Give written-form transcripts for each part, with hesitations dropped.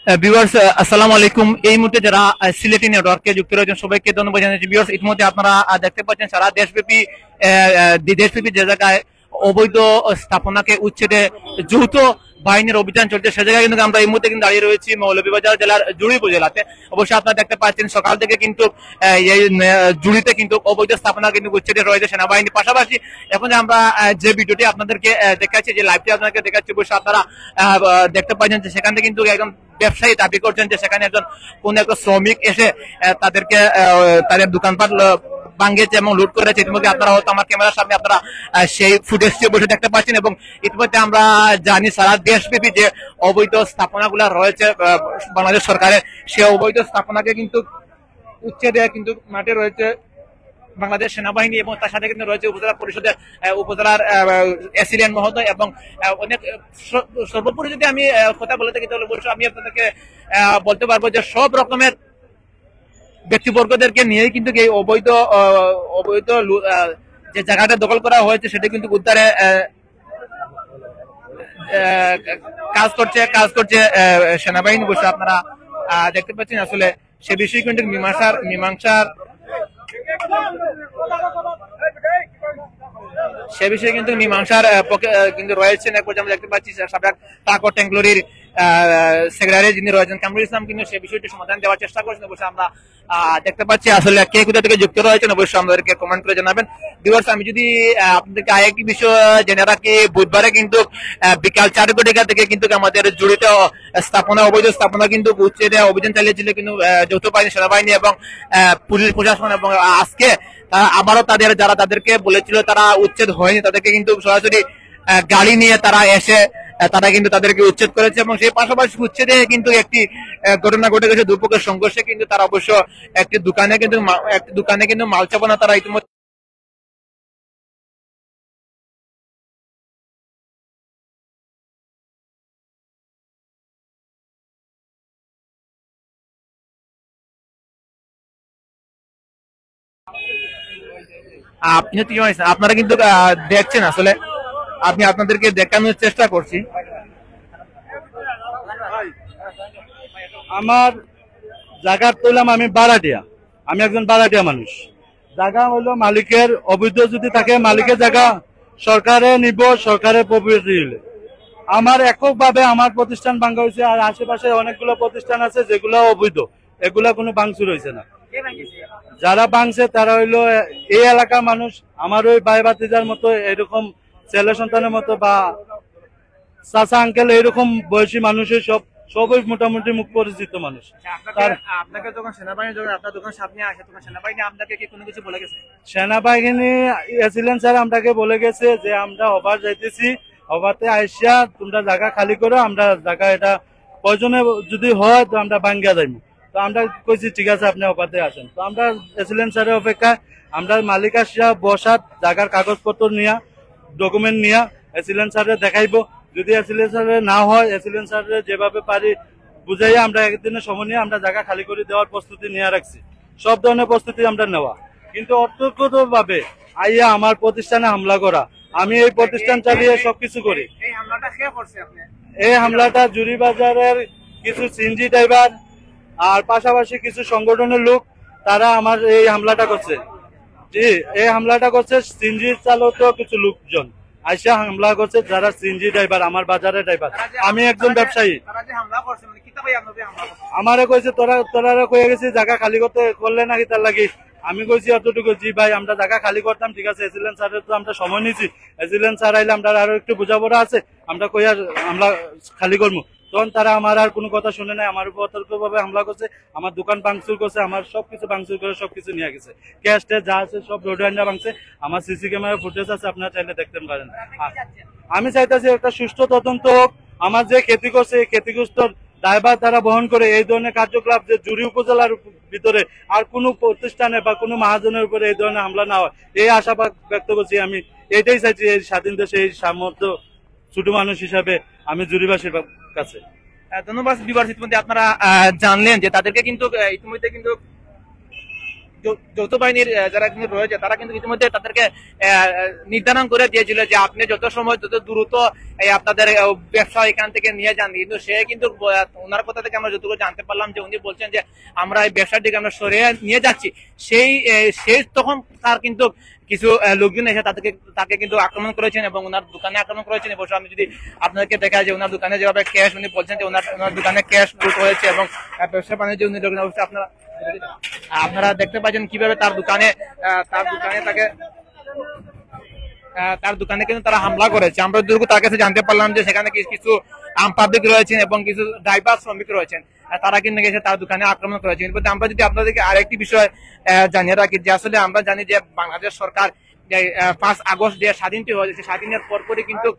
Viewers, আসসালামু আলাইকুম। এই মুহূর্তে যারা সিলেটি নেটওয়ার্কে যুক্ত রয়েছেন সবাইকে ধন্যবাদ জানাচ্ছি। ভিউয়ার্স, ইতিমধ্যে আপনারা দেখতে পাচ্ছেন সারা দেশব্যাপী যে জায়গায় অবৈধ স্থাপনাকে উচ্ছেদে যৌথ বাহিনীর অভিযান চলছে, সে জায়গায় কিন্তু আমরা এই মুহূর্তে কিন্তু দাঁড়িয়ে রয়েছি মৌলভীবাজার জেলার জুড়ি উপজেলাতে। অবশ্যই আপনারা দেখতে পাচ্ছেন সকাল থেকে কিন্তু এই জুড়িতে কিন্তু অবৈধ স্থাপনা কিন্তু উচ্ছেদে রয়েছে সেনাবাহিনীর পাশাপাশি। এখন আমরা যে ভিডিওটি আপনাদেরকে দেখাচ্ছি, যে লাইভটি আপনাদেরকে দেখাচ্ছি, অবশ্যই আপনারা দেখতে পাচ্ছেন যে সেখান থেকে কিন্তু একদম ব্যবসায়ী দাবি করছেন যে সেখানে একজন কোন একটা শ্রমিক এসে তাদেরকে তাদের দোকানপাট ভাঙিয়েছে এবং লুট করেছে। ইতিমধ্যে আপনারা হয়তো আমার ক্যামেরার সামনে আপনারা সেই ফুটেজটি বসে দেখতে পাচ্ছেন। এবং ইতিমধ্যে আমরা জানি সারা দেশব্যাপী যে অবৈধ স্থাপনাগুলো রয়েছে বাংলাদেশ সরকারের, সেই অবৈধ স্থাপনাকে কিন্তু উচ্ছেদে কিন্তু মাঠে রয়েছে বাংলাদেশ সেনাবাহিনী এবং তার সাথে কিন্তু রয়েছে উপজেলা পরিষদের উপজেলার এসিলিয়ান মহোদয় এবং অনেক। সর্বোপরি যদি আমি কথা বলে থাকি তাহলে অবশ্যই আমি আপনাদেরকে বলতে পারবো যে সব রকমের ব্যক্তিবর্গদেরকে নিয়েই কিন্তু এই অবৈধ যে জায়গাটা দখল করা হয়েছে সেটা কিন্তু উদ্ধারে কাজ করছে সেনাবাহিনী। বসে আপনারা দেখতে পাচ্ছেন আসলে সে বিষয়ে কিন্তু মীমাংসার সে বিষয়ে কিন্তু মীমাংসার পক্ষে কিন্তু রয়েছেন। এক পর্যায়ে আমরা দেখতে পাচ্ছি সাবেক ট্রাক ও ট্যাঙ্কলরির সেক্রেটারি যিনি রয়েছেন কামরুল ইসলাম কিন্তু সে বিষয়টি সমাধান দেওয়ার চেষ্টা করছেন। অবশ্যই আমরা দেখতে পাচ্ছি আসলে কে কোথা থেকে যুক্ত রয়েছেন অবশ্যই আমাদেরকে কমেন্ট করে জানাবেন। ভিউয়ার্স, আমি যদি আপনাদেরকে আরেকটি বিষয় জেনে রাখি, বুধবারে কিন্তু বিকাল 4:00 থেকে কিন্তু আমাদের জড়িত অবৈধ স্থাপনা কিন্তু উচ্ছেদে অভিযান চালিয়েছিল কিন্তু যৌথ বাহিনী, সেনাবাহিনী এবং পুলিশ প্রশাসন। এবং আজকে আবারও তাদেরকে বলেছিল তারা উচ্ছেদ হয়নি, তাদেরকে কিন্তু সরাসরি গাড়ি নিয়ে তারা এসে তারা কিন্তু তাদেরকে উচ্ছেদ করেছে। এবং সেই পাশাপাশি উচ্ছেদে কিন্তু একটি ঘটনা ঘটে গেছে, দুপক্ষের সংঘর্ষে কিন্তু তারা অবশ্য একটি দোকানে কিন্তু মাল চাপানা তারা ইতিমধ্যে আপনারা কিন্তু দেখছেন। আসলে আপনাদেরকে দেখানোর চেষ্টা করছি। আমার জায়গার তুললাম আমি বারাটিয়া, আমি একজন বারাটিয়া মানুষ। জায়গা হলো মালিকের অবৈধ যদি থাকে মালিকের জায়গা সরকারে নিব, সরকারের প্রপার্টি হলে। আমার এককভাবে আমার প্রতিষ্ঠান ভাঙ্গা হয়েছে, আর আশেপাশে অনেকগুলো প্রতিষ্ঠান আছে যেগুলো অবৈধ, এগুলা কোনো ভাঙচুর হয়েছে না। যারা ভাঙছে তারা হইলো এই এলাকার মানুষ, আমার ওই ভাই ভাতিজার মতো, এরকম ছেলে সন্তানের মতো বা চাচা আঙ্কেল এরকম বয়সী মানুষের সবই মোটামুটি মুখ পরিচিত মানুষ। আপনাকে যখন সেনাবাহিনী আপনার দোকান সামনে আসে তখন সেনাবাহিনী আপনাকে কি কোনো কিছু বলে গেছে? সেনাবাহিনী এসিলেন স্যার আমরাকে বলে গেছে যে আমরা অভার যাইতেছি, অভারতে আইসা তোমরা জায়গা খালি করো, আমরা জায়গা এটা প্রয়োজনে যদি হয় তো আমরা ভাঙ্গা যাইব। তো আমরা কইছি ঠিক আছে আপনি অভারতে আসেন। তো আমরা এসিলেন স্যারের অপেক্ষায় আমরা মালিক আসিয়া বসাত জায়গার কাগজপত্র নিয়া ডকুমেন্ট নিয়া এসিলেন স্যারের দেখাইবো। যদি এসিলেন স্যারের না হয় এসিলেন স্যারের যেভাবে পারি বুঝাইয়া আমরা একদিনের সময় নিয়ে আমরা জায়গা খালি করে দেওয়ার প্রস্তুতি নিয়ে রাখছি। সব ধরনের প্রস্তুতি আমরা নেওয়া, কিন্তু অর্থগত ভাবে আইয়া আমার প্রতিষ্ঠানে হামলা করা, আমি এই প্রতিষ্ঠান চালিয়ে সবকিছু করি। এই হামলাটা জুরি বাজারের কিছু সিএনজি ড্রাইভার আর পাশাপাশি কিছু সংগঠনের লোক তারা আমার এই হামলাটা করছে। জি, এই হামলাটা করছে সিএনজি চালক কিছু লোকজন আইসা হামলা করছে, যারা সিএনজি ড্রাইভার, আমার বাজারের ড্রাইভার। আমি একজন ব্যবসায়ী, আমারে কইছে তোরা কয়ে গেছি জায়গা খালি করলে নাকি তার লাগি। আমি কইছি অতটুকু জি ভাই আমরা জায়গা খালি করতাম, ঠিক আছে এসিলেন স্যারের তো আমরা সময় নিয়েছি, এসিলেন স্যার আইলে আমরা আরো একটু বোঝাপড়া আছে, আমরা কইয়া আমরা খালি করবো। তখন তারা আমার আর কোনো কথা শুনে নাই, আমার উপর অতর্ক ভাবে হামলা করছে, আমার দোকান ভাঙচুর করছে, আমার সবকিছু ভাঙচুর করে সবকিছু নিয়ে গেছে, ক্যাশ ট্যাশ যা আছে সব রোড আইনা ভাঙছে। আমার সিসি ক্যামেরা ফুটেজ আছে, আপনারা চাইলে দেখতে পারেন। আমি চাইতেছি একটা সুষ্ঠু তদন্ত হোক, আমার যে ক্ষতি করছে এই ক্ষতিগ্রস্ত দায়ভার তারা বহন করে। এই ধরনের কার্যকলাপ যে জুরি উপজেলার ভিতরে আর কোনো প্রতিষ্ঠানে বা কোনো মহাজনের উপরে এই ধরনের হামলা না হয়, এই আশা ব্যক্ত করছি। আমি এটাই চাইছি, এই স্বাধীন দেশে এই সামর্থ্য ছোট মানুষ হিসাবে আমি জুরিবাসীর কাছে। ধন্যবাদ। বিভার্স, ইতিমধ্যে আপনারা জানলেন যে তাদেরকে কিন্তু ইতিমধ্যে কিন্তু যৌথ বাহিনীর যারা কিন্তু রয়েছে তারা কিন্তু ইতিমধ্যে তাদেরকে নির্ধারণ করে দিয়েছিল যে আপনি যত সময় যত দ্রুত আপনাদের ব্যবসা এখান থেকে নিয়ে যান, কিন্তু সে কিন্তু ওনার কথা থেকে আমরা যতটুকু জানতে পারলাম যে উনি বলছেন যে আমরা এই ব্যবসার দিকে আমরা সরিয়ে নিয়ে যাচ্ছি। সেই তখন তার কিন্তু কিছু লোকজন এসে তাকে কিন্তু আক্রমণ করেছেন এবং ওনার দোকানে আক্রমণ করেছেন। এবং আমি যদি আপনাদেরকে দেখা যায় ওনার দোকানে যেভাবে ক্যাশ উনি বলছেন যে ওনার দোকানে ক্যাশ লুট হয়েছে এবং ব্যবসা বাণিজ্য উনি অবশ্যই আপনারা দেখতে পাচ্ছেন কিভাবে তার দোকানে কিন্তু তারা হামলা করেছে। আমরা যতটুকু তার কাছে জানতে পারলাম যে সেখানে কিছু পাবলিক রয়েছেন এবং কিছু ড্রাইভার শ্রমিক রয়েছেন, তারা কিন্তু গেছে তার দোকানে আক্রমণ করেছে। কিন্তু আমরা যদি আপনাদেরকে আরেকটি বিষয় জানিয়ে রাখি যে আসলে আমরা জানি যে বাংলাদেশ সরকার 5 আগস্ট যে স্বাধীনটি হয়েছে, স্বাধীনের পরপরই কিন্তু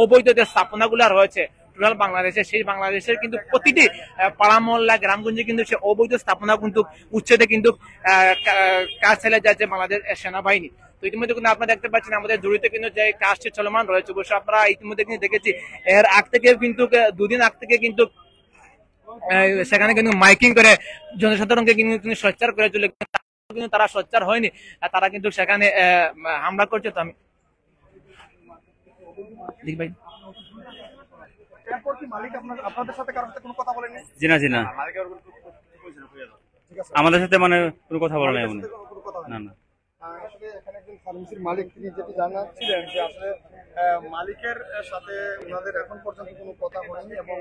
অবৈধ যে স্থাপনাগুলো রয়েছে টোটাল বাংলাদেশে, সেই বাংলাদেশের কিন্তু প্রতিটি পাড়া মহল্লা গ্রামগঞ্জে কিন্তু সে অবৈধ স্থাপনা কিন্তু উচ্ছেদে কিন্তু কাজ চালিয়ে যাচ্ছে বাংলাদেশ সেনাবাহিনী। তো ইতিমধ্যে কিন্তু আপনারা দেখতে পাচ্ছেন আমাদের জড়িত কিন্তু যে কাজটি চলমান রয়েছে, অবশ্য আপনারা ইতিমধ্যে কিন্তু দেখেছি এর আগ থেকে কিন্তু 2 দিন আগ থেকে কিন্তু সেখানে কিন্তু মাইকিং করে জনসাধারণকে কিন্তু সোচ্চার করে চলে, কিন্তু তারা সোচ্চার হয়নি, তারা কিন্তু সেখানে হামলা করছে। তো আমি ভাই জি না আমাদের সাথে মানে কোনো কথা বলে নাই না না। আসলে এখানে একজন ফার্মেসির মালিক তিনি যেটি জানাচ্ছিলেন যে আসলে মালিকের সাথে ওনাদের এখন পর্যন্ত কোনো কথা হয়নি এবং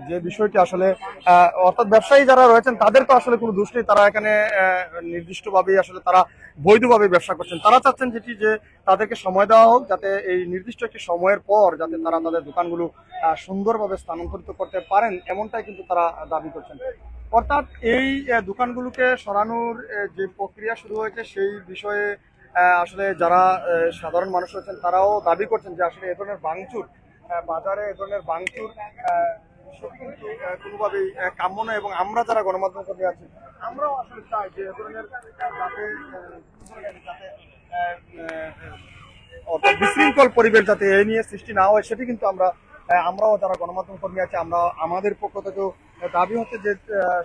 যে বিষয়টি আসলে অর্থাৎ ব্যবসায়ী যারা রয়েছেন তাদের তো আসলে কোনো দোষ নেই, তারা এখানে নির্দিষ্টভাবেই আসলে তারা বৈধভাবে ব্যবসা করছেন। তারা চাচ্ছেন যেটি যে তাদেরকে সময় দেওয়া হোক, যাতে এই নির্দিষ্ট একটি সময়ের পর যাতে তারা তাদের দোকানগুলো সুন্দরভাবে স্থানান্তরিত করতে পারেন, এমনটাই কিন্তু তারা দাবি করছেন। অর্থাৎ এই দোকানগুলোকে সরানোর যে প্রক্রিয়া শুরু হয়েছে সেই বিষয়ে আসলে যারা সাধারণ মানুষ রয়েছেন তারাও দাবি করছেন যে আসলে এ ধরনের ভাঙচুর বাজারে, এ ধরনের ভাঙচুর কিন্তু কোনোভাবেই কাম্য নয়। এবং আমরা যারা গণমাধ্যম কর্মী আছি আমরাও আসলে চাই যে এ ধরনের অর্থাৎ বিশৃঙ্খল পরিবেশ যাতে এ নিয়ে সৃষ্টি না হয়, সেটি কিন্তু আমরাও যারা গণমাধ্যম কর্মী আছে আমরা আমাদের পক্ষ থেকেও দাবি হচ্ছে যে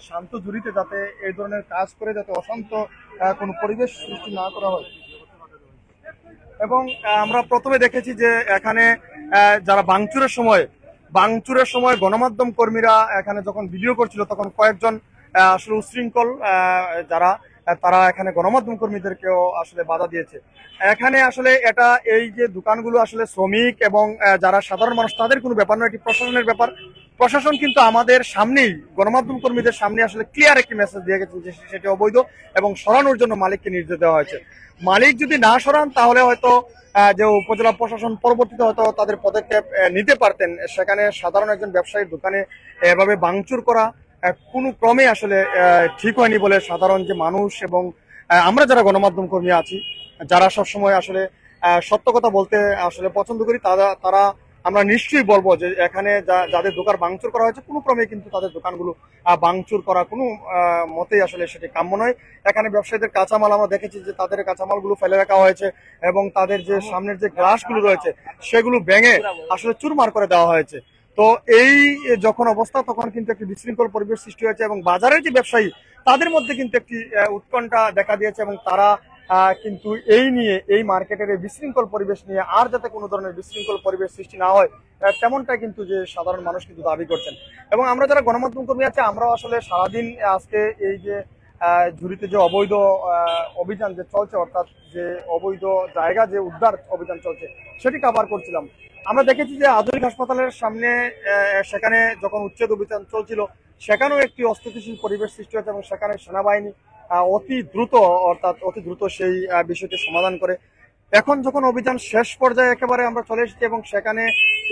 শান্ত জুড়িতে যাতে এই ধরনের কাজ করে যাতে অশান্ত কোনো পরিবেশ সৃষ্টি না করা হয়। এবং আমরা প্রথমে দেখেছি যে এখানে যারা ভাঙচুরের সময় গণমাধ্যম কর্মীরা এখানে যখন ভিডিও করছিল তখন কয়েকজন আসলে উশৃঙ্খল যারা তারা এখানে গণমাধ্যম কর্মীদেরকেও আসলে বাধা দিয়েছে। এখানে আসলে এটা এই যে দোকানগুলো আসলে শ্রমিক এবং যারা সাধারণ মানুষ তাদের কোনো ব্যাপার নয়, এটি প্রশাসনের ব্যাপার। প্রশাসন কিন্তু আমাদের সামনেই গণমাধ্যম কর্মীদের সামনে আসলে ক্লিয়ার একটি মেসেজ দিয়ে গেছেন যে সেটি অবৈধ এবং সরানোর জন্য মালিককে নির্দেশ দেওয়া হয়েছে। মালিক যদি না সরান তাহলে হয়তো যে উপজেলা প্রশাসন পরবর্তীতে হয়তো তাদের পদক্ষেপ নিতে পারতেন। সেখানে সাধারণ একজন ব্যবসায়ীর দোকানে এভাবে ভাঙচুর করা কোনো ক্রমে আসলে ঠিক হয়নি বলে সাধারণ যে মানুষ এবং আমরা যারা গণমাধ্যম কর্মী আছি, যারা সবসময় আসলে সত্য কথা বলতে আসলে পছন্দ করি, তারা আমরা নিশ্চয়ই বলবো যে এখানে যাদের দোকান ভাঙচুর করা হয়েছে কোনো ক্রমে কিন্তু তাদের দোকানগুলো ভাঙচুর করা কোনো মতেই আসলে সেটি কাম্য নয়। এখানে ব্যবসায়ীদের কাঁচামাল আমরা দেখেছি যে তাদের কাঁচামালগুলো ফেলে রাখা হয়েছে এবং তাদের যে সামনের যে গ্লাসগুলো রয়েছে সেগুলো ভেঙে আসলে চুরমার করে দেওয়া হয়েছে। তো এই যখন অবস্থা তখন কিন্তু একটি বিশৃঙ্খল পরিবেশ সৃষ্টি হয়েছে এবং বাজারের যে ব্যবসায়ী তাদের মধ্যে কিন্তু একটি উৎকণ্ঠা দেখা দিয়েছে এবং তারা কিন্তু এই মার্কেটের এই বিশৃঙ্খল পরিবেশ নিয়ে আর যাতে কোনো ধরনের বিশৃঙ্খল পরিবেশ সৃষ্টি না হয় তেমনটা কিন্তু যে সাধারণ মানুষ কিন্তু দাবি করছেন। এবং আমরা যারা গণমাধ্যম কর্মী আছে আমরাও আসলে সারাদিন আজকে এই যে ঝুড়িতে যে অবৈধ অভিযান যে চলছে, অর্থাৎ যে অবৈধ জায়গা যে উদ্ধার অভিযান চলছে সেটি কভার করছিলাম। আমরা দেখেছি যে আধুনিক হাসপাতালের সামনে সেখানে যখন উচ্ছেদ অভিযান চলছিল সেখানেও একটি অস্থিতিশীল পরিবেশ সৃষ্টি হয়েছে এবং সেখানে সেনাবাহিনী অতি দ্রুত সেই বিষয়টি সমাধান করে। এখন যখন অভিযান শেষ পর্যায়ে একেবারে আমরা চলে এসেছি এবং সেখানে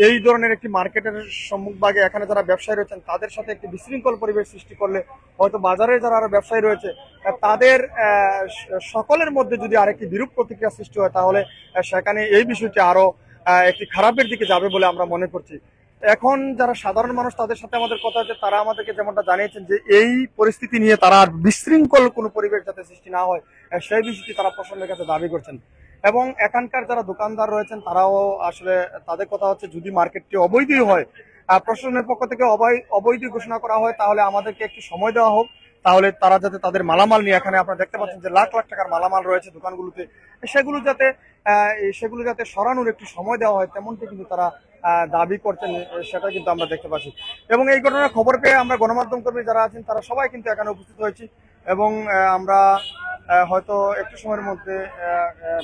এই ধরনের একটি মার্কেটের সম্মুখভাগে এখানে যারা ব্যবসায়ী রয়েছেন তাদের সাথে একটি বিশৃঙ্খল পরিবেশ সৃষ্টি করলে হয়তো বাজারে যারা আরো ব্যবসায়ী রয়েছে তাদের সকলের মধ্যে যদি আরেকটি বিরূপ প্রতিক্রিয়া সৃষ্টি হয় তাহলে সেখানে এই বিষয়টি আরো একটি খারাপের দিকে যাবে বলে আমরা মনে করছি। এখন যারা সাধারণ মানুষ তাদের সাথে আমাদের কথা হচ্ছে, তারা আমাদেরকে যেমনটা জানিয়েছেন যে এই পরিস্থিতি নিয়ে তারা বিশৃঙ্খল কোনো পরিবেশ যাতে সৃষ্টি না হয় সেই বিষয়টি তারা প্রশাসনের কাছে দাবি করছেন। এবং এখানকার যারা দোকানদার রয়েছেন তারাও আসলে তাদের কথা হচ্ছে যদি মার্কেটটি অবৈধই হয়, প্রশাসনের পক্ষ থেকে অবৈধ ঘোষণা করা হয় তাহলে আমাদেরকে একটু সময় দেওয়া হোক তাহলে তারা যাতে তাদের মালামাল নিয়ে, এখানে আপনারা দেখতে পাচ্ছেন যে লাখ লাখ টাকার মালামাল রয়েছে দোকানগুলোতে, সেগুলো যাতে সরানোর একটু সময় দেওয়া হয়, তেমনটি কিন্তু তারা দাবি করছেন, সেটা কিন্তু আমরা দেখতে পাচ্ছি। এবং এই ঘটনার খবর পেয়ে আমরা গণমাধ্যম কর্মী যারা আছেন তারা সবাই কিন্তু এখানে উপস্থিত হয়েছি, এবং আমরা হয়তো একটু সময়ের মধ্যে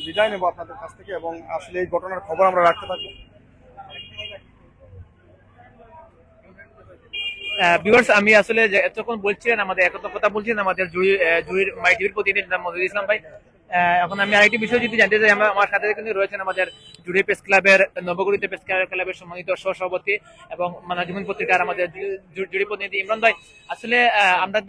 বিদায় নেব আপনাদের কাছ থেকে, এবং আসলে এই ঘটনার খবর আমরা রাখতে থাকবো। ভিউয়ার্স, আমি আসলে এতক্ষণ বলছিলেন আমাদের কথা বলছিলেন আমাদের জুড়ির মাই টিভির প্রতিনিধি মজিদুল ইসলাম ভাই। এখন আমি আরেকটি বিষয় যদি জানতে চাই, আমার সাথে কিন্তু রয়েছেন আমাদের জুড়ি প্রেস ক্লাবের, নবগঠিত প্রেস ক্লাবের সম্মানিত সহসভাপতি এবং মানাজীবন পত্রিকার আমাদের জুড়ি প্রতিনিধি ইমরান ভাই। আসলে আমরা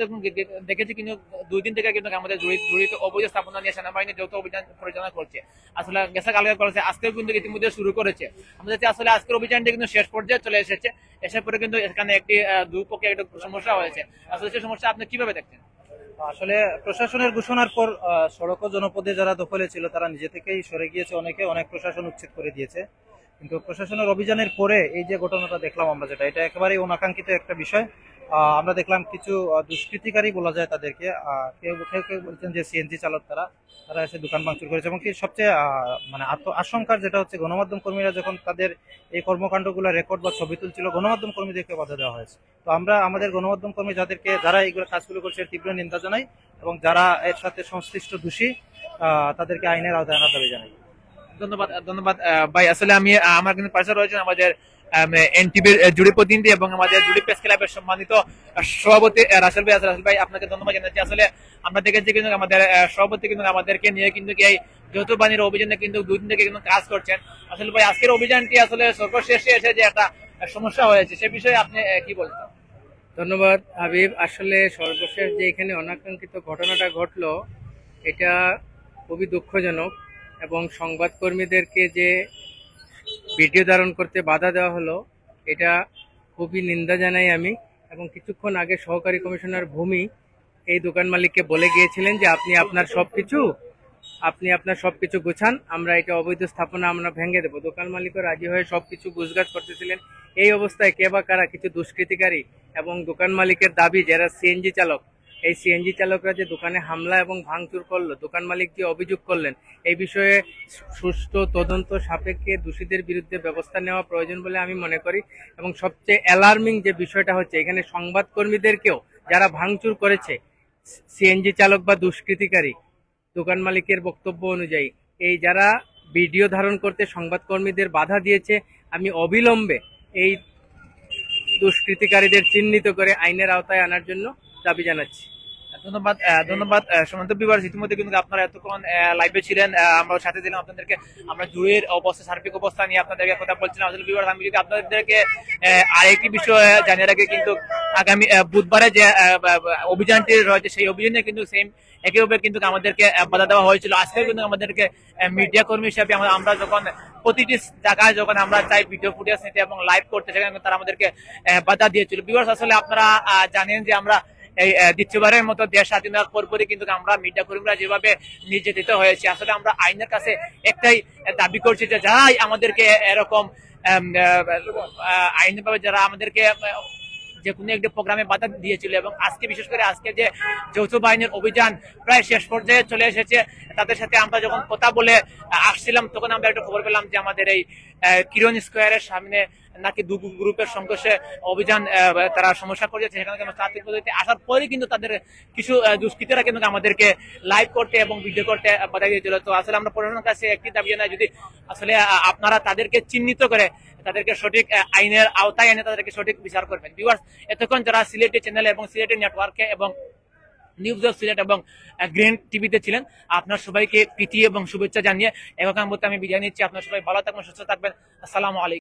দেখেছি কিন্তু 2 দিন থেকে কিন্তু আমাদের জুড়িতে অবৈধ স্থাপনা নিয়ে সেনাবাহিনী যৌথ অভিযান পরিচালনা করছে। আসলে গেছে কালকে করেছে, আজকেও কিন্তু ইতিমধ্যে শুরু করেছে। আমাদের আসলে আজকের অভিযানটি কিন্তু শেষ পর্যায়ে চলে এসেছে, এসে পরে কিন্তু এখানে একটি দুপক্ষে একটা সমস্যা হয়েছে। আসলে সেই সমস্যা আপনি কিভাবে দেখছেন? আসলে প্রশাসনের ঘোষণার পর সড়ক ও জনপদে যারা দখলে ছিল তারা নিজে থেকেই সরে গিয়েছে, অনেক প্রশাসন উচ্ছেদ করে দিয়েছে। কিন্তু প্রশাসনের অভিযানের পরে এই যে ঘটনাটা দেখলাম আমরা, এটা একেবারেই অনাকাঙ্ক্ষিত একটা বিষয়। আমরা দেখলাম কিছু দুষ্কৃতিকারী বলা যায় তাদেরকে, কেউ কেউ বলছেন যে সিএনজি চালক, তারা এসে দোকান ভাঙচুর করেছে। এবং কি সবচেয়ে মানে আশঙ্কার যেটা হচ্ছে, গণমাধ্যম কর্মীরা যখন তাদের এই কর্মকাণ্ডগুলো রেকর্ড বা ছবি তুলছিল, গণমাধ্যম কর্মীদেরকে বাধা দেওয়া হয়েছে। তো আমরা আমাদের গণমাধ্যম কর্মী যারা এইগুলো কাজগুলো করছে তীব্র নিন্দা জানাই, এবং যারা এর সাথে সংশ্লিষ্ট দোষী তাদেরকে আইনের আওতায় আনার দাবি জানাই। ধন্যবাদ ভাই। আসলে আমার কিন্তু পাশে রয়েছেন আমাদের এনটিভির জুড়ি প্রতিনিধি এবং আমাদের জুড়ি প্রেস ক্লাবের সম্মানিত সভাপতি রাসেল ভাই। রাসেল ভাই, আপনাকে ধন্যবাদ জানাচ্ছি। আসলে আমরা দেখেছি কিন্তু আমাদের সভাপতি কিন্তু আমাদেরকে নিয়ে কিন্তু এই যৌথ বাহিনীর অভিযানে কিন্তু 2 দিন থেকে কিন্তু কাজ করছেন। আসলে ভাই, আজকের অভিযানটি আসলে সর্বশেষে এসে যে একটা সমস্যা হয়েছে, সে বিষয়ে আপনি কি বলছেন? ধন্যবাদ হাবিব। আসলে সর্বশেষ যে এখানে অনাকাঙ্ক্ষিত ঘটনাটা ঘটলো, এটা খুবই দুঃখজনক, এবং সংবাদকর্মীদেরকে যে ভিডিও ধারণ করতে বাধা দেওয়া হলো, এটা খুবই নিন্দা জানাই আমি। এবং কিছুক্ষণ আগে সহকারী কমিশনার ভূমি এই দোকান মালিককে বলে গিয়েছিলেন যে আপনি আপনার সবকিছু গুছান, আমরা এটা অবৈধ স্থাপনা আমরা ভেঙে দেবো। দোকান মালিকও রাজি হয়ে সবকিছু গুছগাছ করতেছিলেন। এই অবস্থায় কে বা কারা কিছু দুষ্কৃতিকারী এবং দোকান মালিকের দাবি যারা সিএনজি চালক, এই সিএনজি চালকরা যে দোকানে হামলা এবং ভাঙচুর করলো, দোকান মালিক যে অভিযোগ করলেন, এই বিষয়ে সুষ্ঠু তদন্ত সাপেক্ষে দোষীদের বিরুদ্ধে ব্যবস্থা নেওয়া প্রয়োজন বলে আমি মনে করি। এবং সবচেয়ে অ্যালার্মিং যে বিষয়টা হচ্ছে, এখানে সংবাদকর্মীদেরকেও যারা ভাঙচুর করেছে, সিএনজি চালক বা দুষ্কৃতিকারী, দোকান মালিকের বক্তব্য অনুযায়ী এই যারা ভিডিও ধারণ করতে সংবাদকর্মীদের বাধা দিয়েছে, আমি অবিলম্বে এই দুষ্কৃতিকারীদের চিহ্নিত করে আইনের আওতায় আনার জন্য দাবি জানাচ্ছি। ধন্যবাদ সম্মানিত ভিউয়ার্স। ইতিমধ্যে কিন্তু আপনারা এতক্ষণ লাইভে ছিলেন, আমরা সাথে দিলাম আপনাদেরকে। আমরা জুড়ির অবস্থা, সার্বিক অবস্থা নিয়ে আপনাদেরকে কথা বলছিলাম। আসলে ভিউয়ার্স, আমি যদি আপনাদেরকে আরেকটি বিষয় জানিয়ে রাখি, কিন্তু আগামী বুধবারে যে অভিযানটি রয়েছে, সেই অভিযানে কিন্তু সেম একইভাবে কিন্তু আমাদেরকে বাধা দেওয়া হয়েছিল। আজকে কিন্তু আমাদেরকে মিডিয়া কর্মী হিসাবে আমরা যখন প্রতিটি জায়গায় যখন আমরা চাই ভিডিও ফুটেজ নিতে এবং লাইভ করতে, সেখানে তারা আমাদেরকে বাধা দিয়েছিল। ভিউয়ার্স, আসলে আপনারা জানেন যে আমরা এই দ্বিতীয়বারের মতো দেশ স্বাধীন হওয়ার পরপরই কিন্তু আমরা মিডিয়া কর্মীরা যেভাবে নির্যাতিত হয়েছি, আসলে আমরা আইনের কাছে একটাই দাবি করছি যে যারাই আমাদেরকে এরকম আইনভাবে যারা আমাদেরকে যে কোনো একটি প্রোগ্রামে বাধা দিয়েছিল, এবং আজকে বিশেষ করে আজকে যে যৌথ বাহিনীর অভিযান প্রায় শেষ পর্যায়ে চলে এসেছে, তাদের সাথে আমরা যখন কথা বলে আসছিলাম, তখন আমরা একটা খবর পেলাম যে আমাদের এই কিরণ স্কোয়ারের সামনে নাকি 2 গ্রুপের সংঘর্ষে অভিযান তারা সমস্যা করেছে। সেখানে ট্রাফিক পদ্ধতিতে আসার পরে কিন্তু তাদের কিছু দুষ্কৃতীরা কিন্তু আমাদেরকে লাইভ করতে এবং ভিডিও করতে বাধা দিয়েছিল। তো আসলে আমরা প্রশাসনের কাছে একটি দাবি জানাই, যদি আসলে আপনারা তাদেরকে চিহ্নিত করে তাদেরকে সঠিক আইনের আওতায় এনে তাদেরকে সঠিক বিচার করবেন। ভিউয়ার্স, এতক্ষণ যারা সিলেটি চ্যানেল এবং সিলেটি নেটওয়ার্কে এবং নিউজ অফ সিলেট এবং গ্রিন টিভিতে ছিলেন, আপনার সবাইকে প্রীতি এবং শুভেচ্ছা জানিয়ে এখন আমি বিদায় নিচ্ছি। আপনার সবাই ভালো থাকবেন, সুস্থ থাকবেন। আসসালামু আলাইকুম।